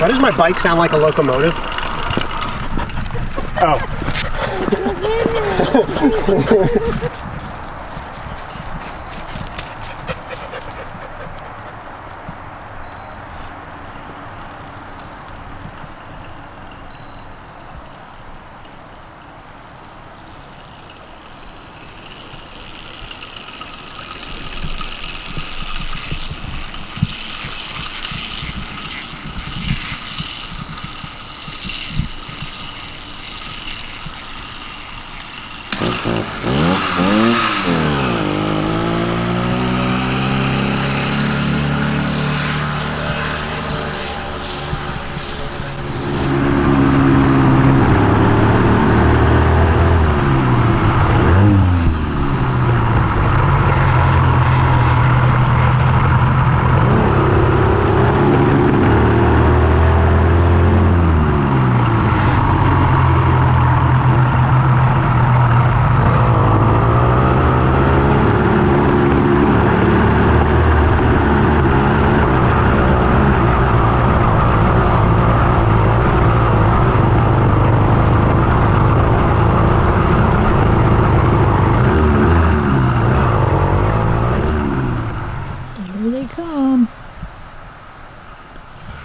Why does my bike sound like a locomotive? Oh.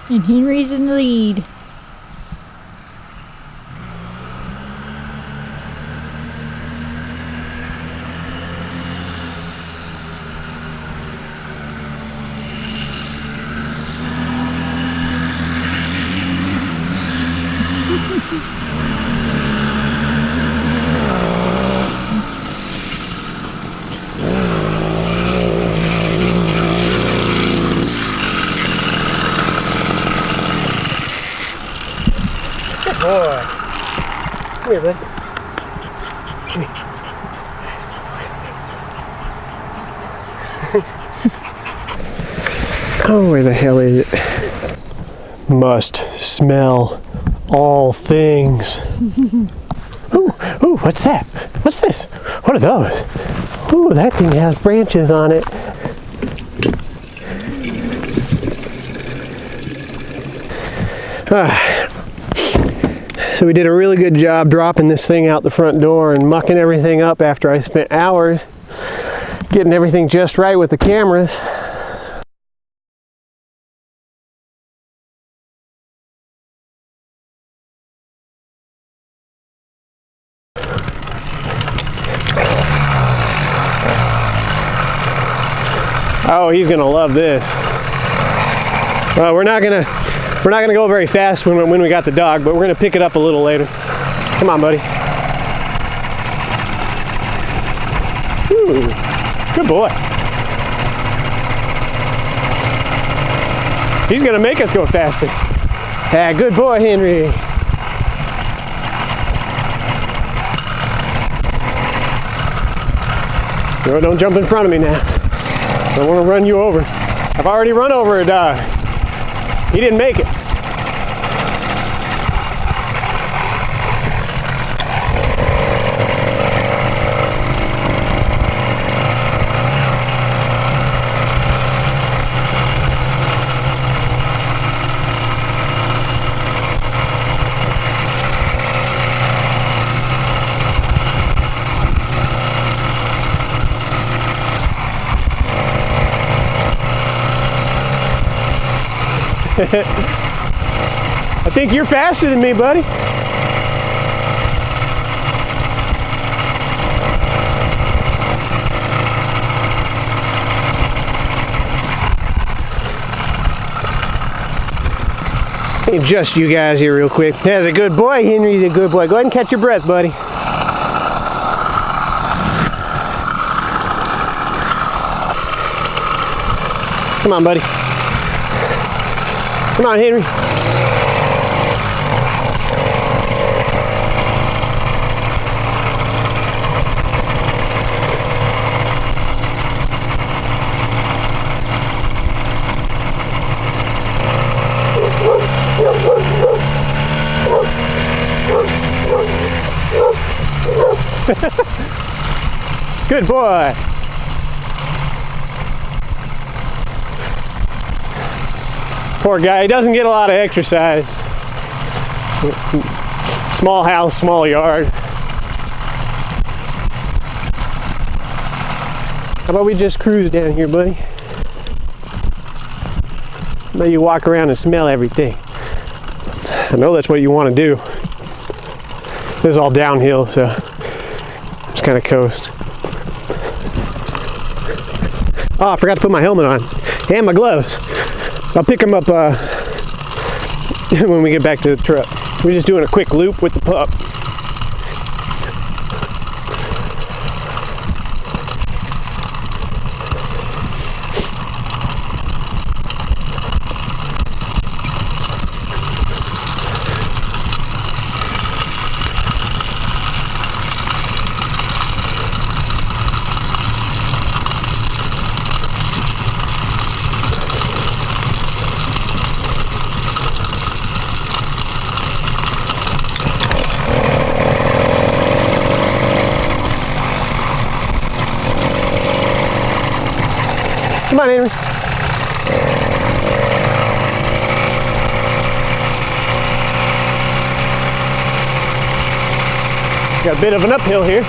And Henry's in the lead. Boy. Come here, bud. Come here. Oh, where the hell is it? Must smell all things. Ooh, ooh, what's that? What's this? What are those? Ooh, that thing has branches on it. So we did a really good job dropping this thing out the front door and mucking everything up after I spent hours getting everything just right with the cameras. Oh, he's gonna love this. Well, we're not gonna go very fast when we got the dog, but we're gonna pick it up a little later. Come on, buddy. Ooh, good boy. He's gonna make us go faster. Ah, good boy, Henry. No, don't jump in front of me now. I don't want to run you over. I've already run over a dog. He didn't make it. I think you're faster than me, buddy. Let me adjust you guys here real quick. That's a good boy, Henry's a good boy. Go ahead and catch your breath, buddy. Come on, buddy. Come on, Henry. Good boy. Poor guy, he doesn't get a lot of exercise. Small house, small yard. How about we just cruise down here, buddy? How about you walk around and smell everything? I know that's what you want to do. This is all downhill, so just kind of coast. Oh, I forgot to put my helmet on and my gloves. I'll pick them up when we get back to the truck. We're just doing a quick loop with the pup. Come on, Henry. Got a bit of an uphill here.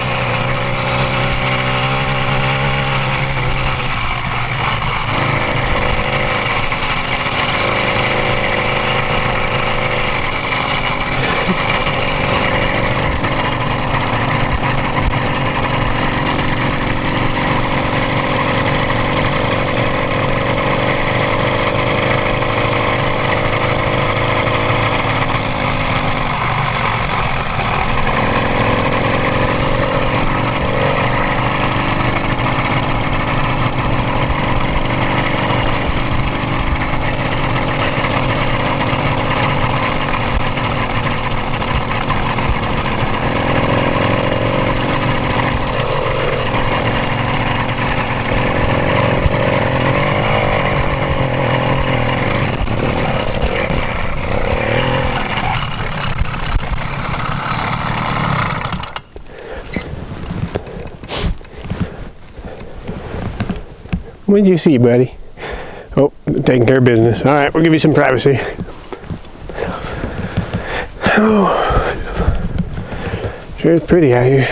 What did you see, buddy? Oh, taking care of business. All right, we'll give you some privacy. Oh, sure is pretty out here.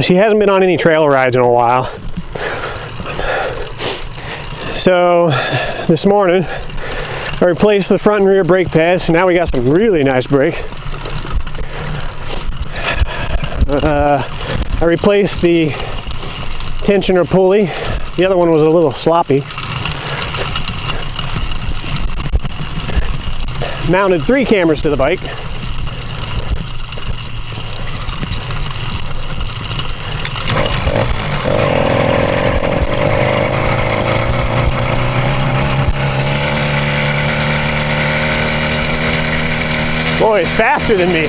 She hasn't been on any trail rides in a while. So this morning, I replaced the front and rear brake pads, so now we got some really nice brakes. I replaced the tensioner pulley. The other one was a little sloppy. Mounted 3 cameras to the bike. Boy, it's faster than me.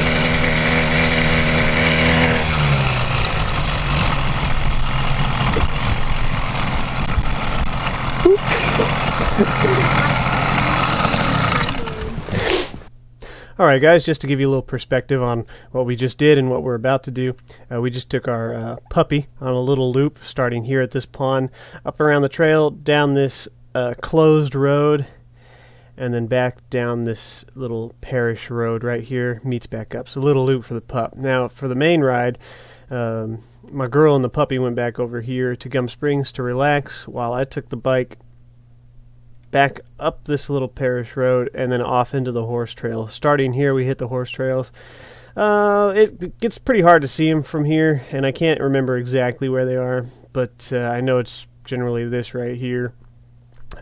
Alright guys, just to give you a little perspective on what we just did and what we're about to do, we just took our puppy on a little loop starting here at this pond, up around the trail, down this closed road, and then back down this little parish road right here, meets back up. So a little loop for the pup. Now for the main ride, my girl and the puppy went back over here to Gum Springs to relax while I took the bike back up this little parish road and then off into the horse trail. Starting here, we hit the horse trails. It gets pretty hard to see them from here, and I can't remember exactly where they are, but I know it's generally this right here.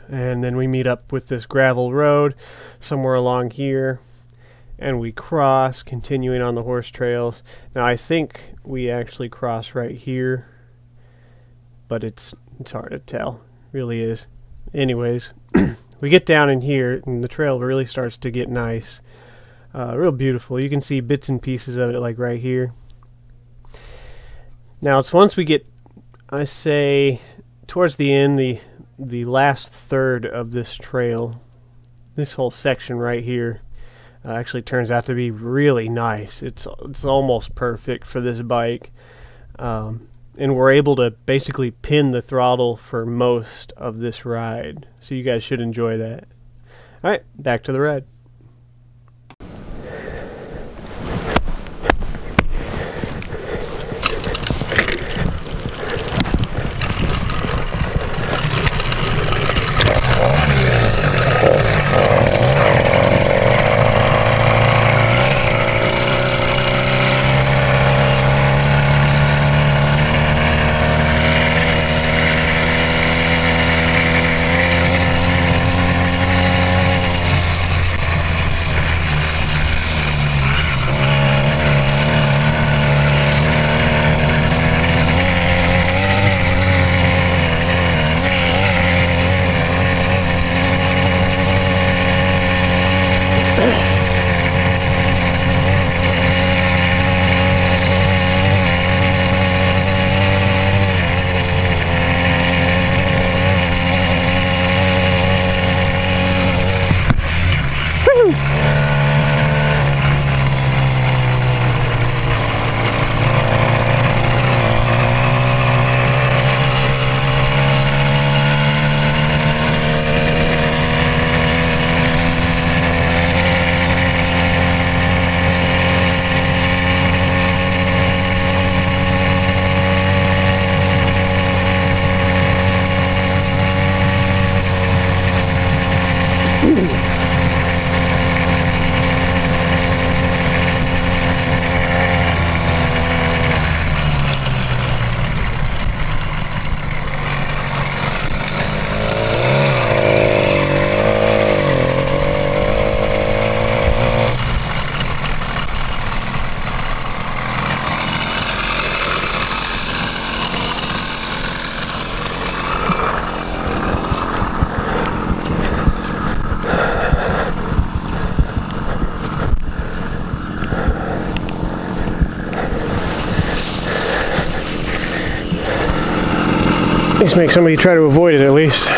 And then we meet up with this gravel road somewhere along here, and we cross, continuing on the horse trails. Now I think we actually cross right here, but it's hard to tell. It really is. Anyways, we get down in here, and the trail really starts to get nice. Real beautiful. You can see bits and pieces of it like right here. Now it's once we get, I say, towards the end, the last third of this trail, this whole section right here, actually turns out to be really nice. It's almost perfect for this bike. and we're able to basically pin the throttle for most of this ride. So you guys should enjoy that. All right, back to the ride. Let's make somebody try to avoid it at least.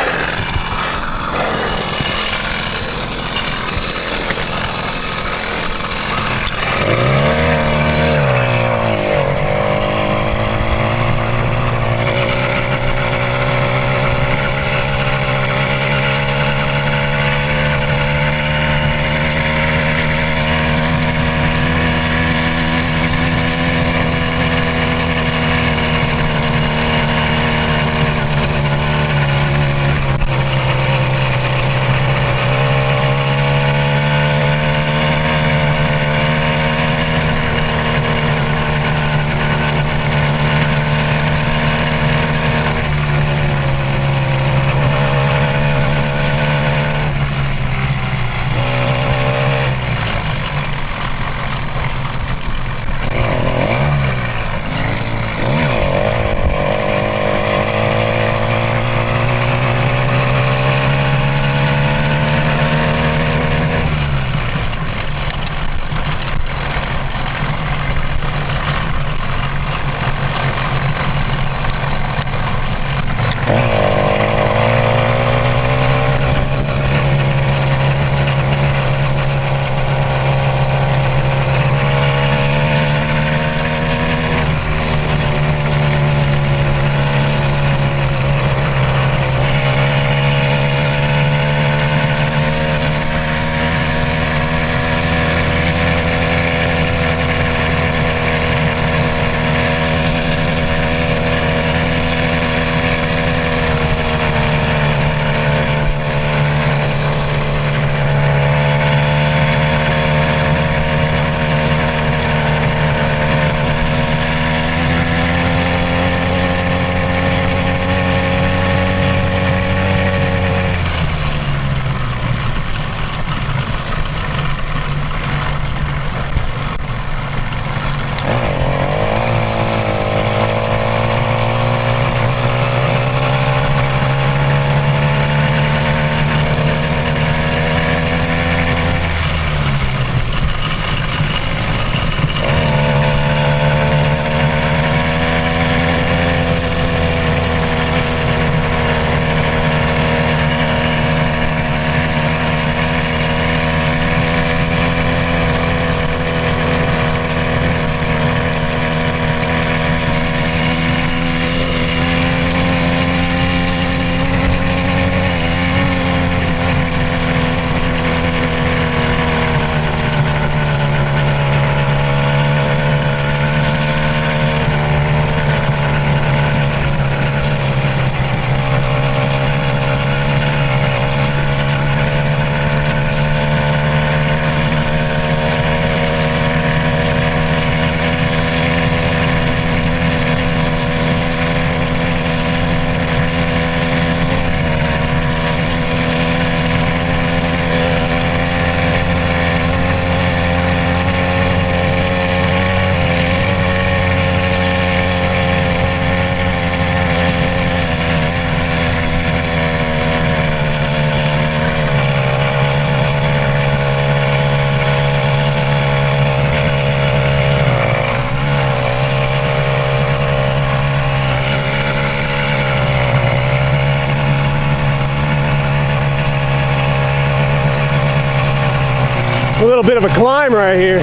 a little bit of a climb right here.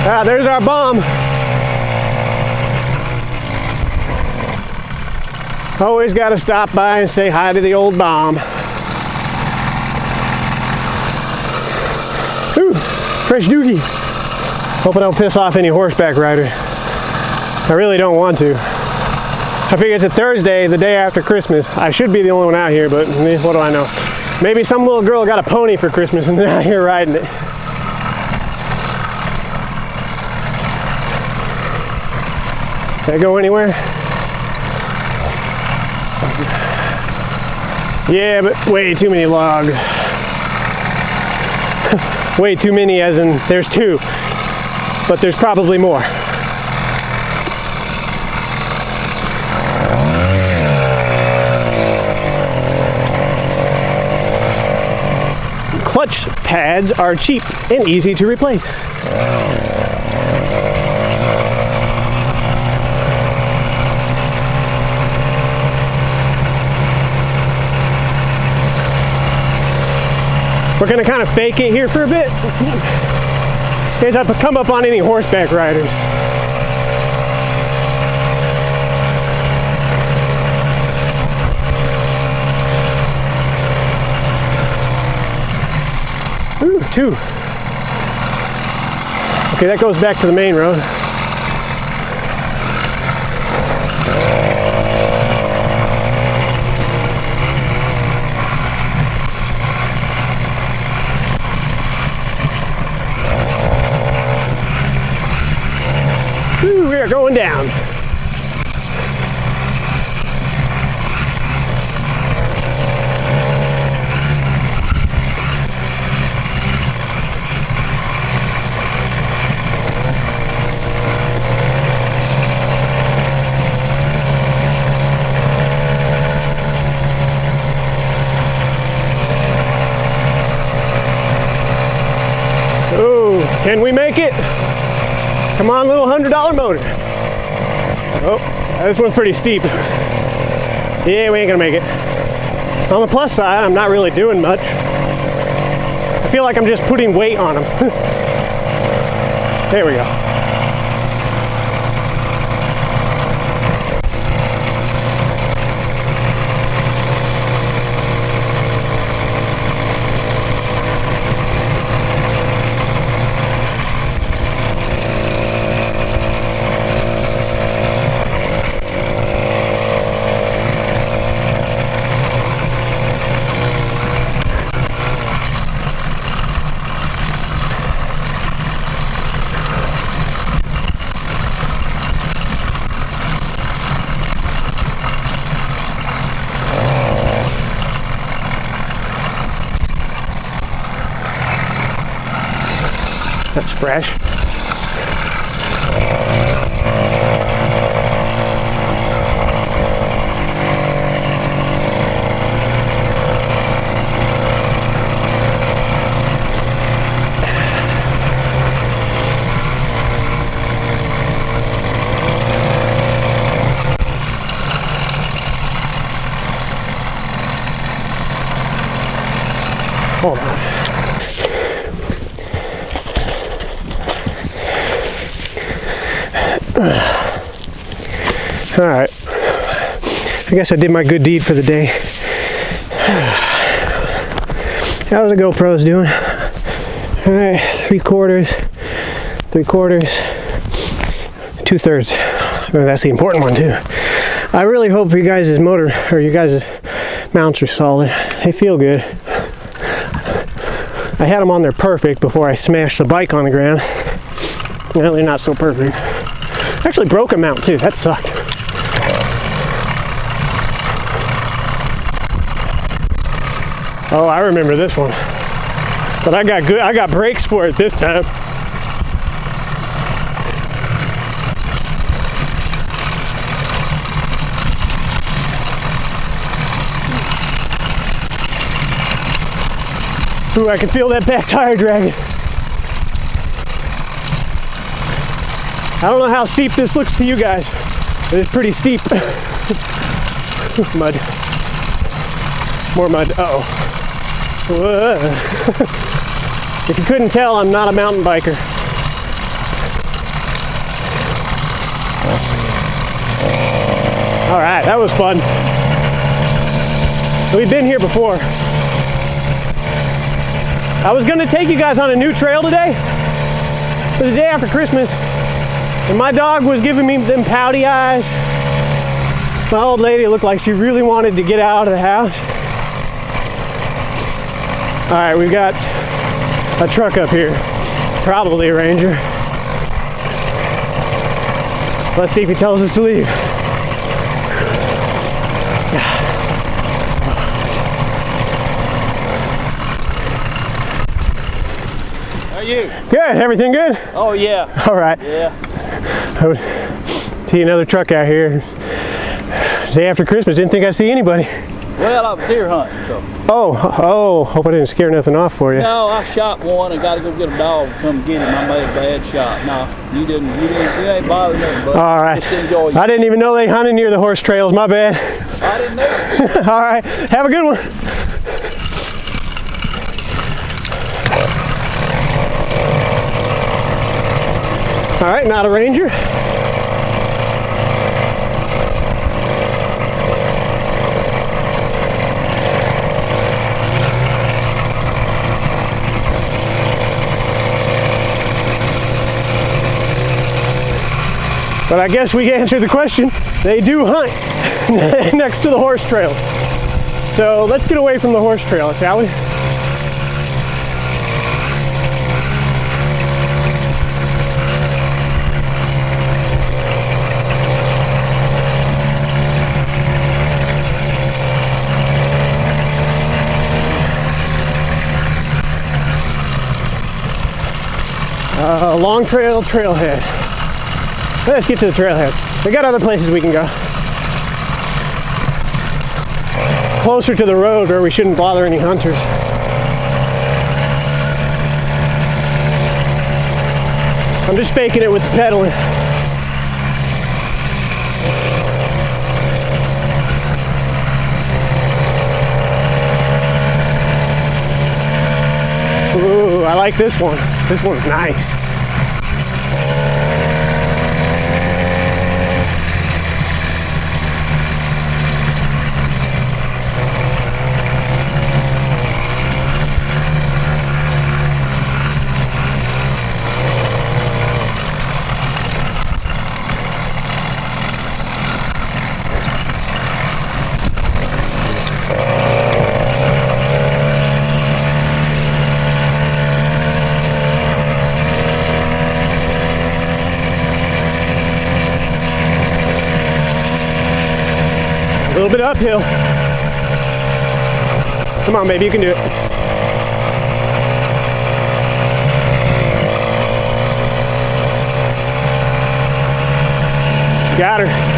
Ah, there's our bomb. Always got to stop by and say hi to the old bomb. Ooh, fresh dookie. Hope I don't piss off any horseback riders. I really don't want to. I figure it's a Thursday, the day after Christmas. I should be the only one out here, but what do I know? Maybe some little girl got a pony for Christmas and they're out here riding it. Can I go anywhere? Yeah, but way too many logs. Way too many as in there's two, but there's probably more. Clutch pads are cheap and easy to replace. We're gonna kind of fake it here for a bit. You guys have to come up on any horseback riders. Ooh, two. Okay, that goes back to the main road. Ooh, we are going down. Can we make it? Come on, little $100 motor. Oh, this one's pretty steep. Yeah, we ain't gonna make it. On the plus side, I'm not really doing much. I feel like I'm just putting weight on them. There we go. That's fresh. Hold on. All right, I guess I did my good deed for the day. How's the GoPro's doing? All right, 3/4, 3/4, 2/3. Oh, that's the important one too. I really hope you guys' motor or you guys' mounts are solid. They feel good. I had them on there perfect before I smashed the bike on the ground. Well, they're not so perfect. I actually broke a mount too. That sucked. Oh, I remember this one. But I got brakes for it this time. Ooh, I can feel that back tire dragging. I don't know how steep this looks to you guys, but it's pretty steep. Mud. More mud. Uh-oh. If you couldn't tell, I'm not a mountain biker. All right, that was fun. We've been here before. I was gonna take you guys on a new trail today. It was the day after Christmas, and my dog was giving me them pouty eyes. My old lady looked like she really wanted to get out of the house. All right, we've got a truck up here, probably a Ranger. Let's see if he tells us to leave. How are you? Good, everything good? Oh yeah. All right. Yeah. I would see another truck out here. Day after Christmas, didn't think I'd see anybody. Well, I was deer hunting, so. Oh, hope I didn't scare nothing off for you. No, I shot one and got to go get a dog to come get him. I made a bad shot. No, you ain't bothering nothing, but All right. just enjoy it. I didn't even know they hunted near the horse trails, my bad. I didn't know. All right, have a good one. All right, not a Ranger. But I guess we answered the question. They do hunt next to the horse trails. So let's get away from the horse trail, shall we? Long trail, trailhead. Let's get to the trailhead. We got other places we can go. Closer to the road where we shouldn't bother any hunters. I'm just faking it with the pedaling. Ooh, I like this one. This one's nice. A little bit uphill. Come on, baby, you can do it. Got her.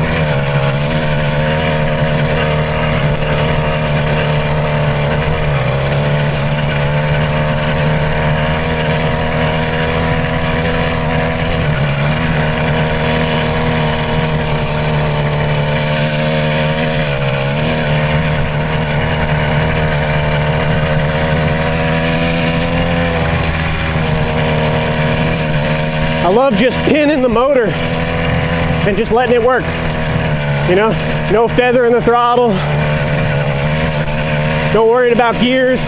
I love just pinning the motor and just letting it work. You know, no feather in the throttle, no worried about gears.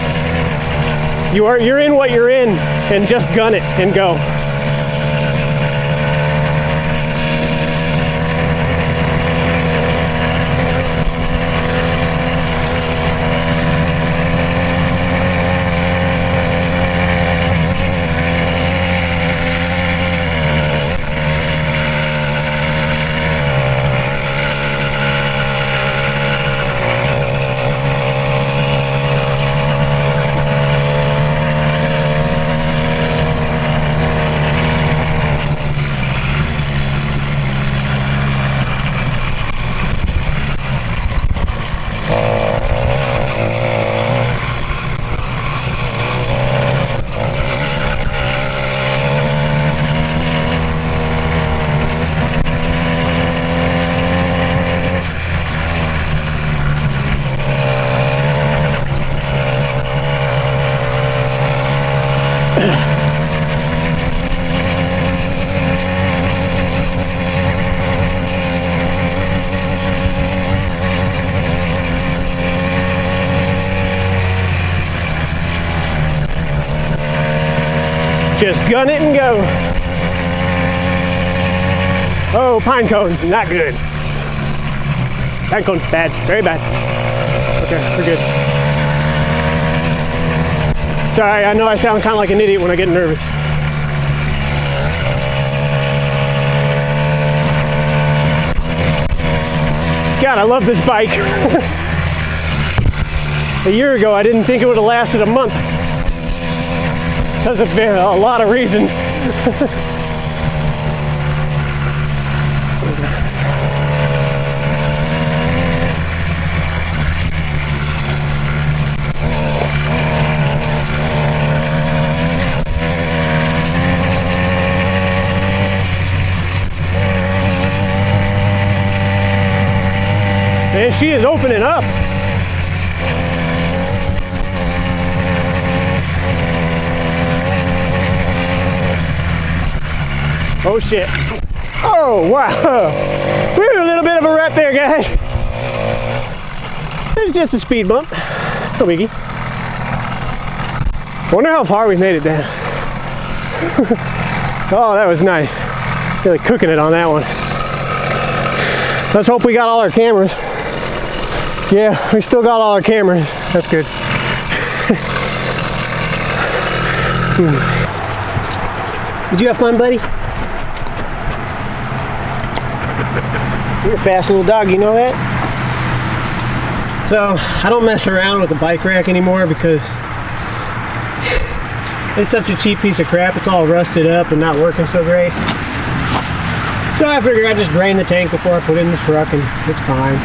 You're in what you're in, and just gun it and go. just gun it and go. Oh, pine cones, not good. Pine cones, bad, very bad. Okay, we're good. Sorry, I know I sound kind of like an idiot when I get nervous. God, I love this bike. A year ago, I didn't think it would have lasted a month. Because of a lot of reasons. And she is opening up. Oh shit. Oh wow. Woo, a little bit of a rut there, guys. It's just a speed bump. No biggie. Wonder how far we made it down. Oh, that was nice. Really cooking it on that one. Let's hope we got all our cameras. Yeah, we still got all our cameras. That's good. Did you have fun, buddy? You're a fast little dog, you know that? So, I don't mess around with the bike rack anymore because it's such a cheap piece of crap. It's all rusted up and not working so great. So I figured I'd just drain the tank before I put it in the truck and it's fine.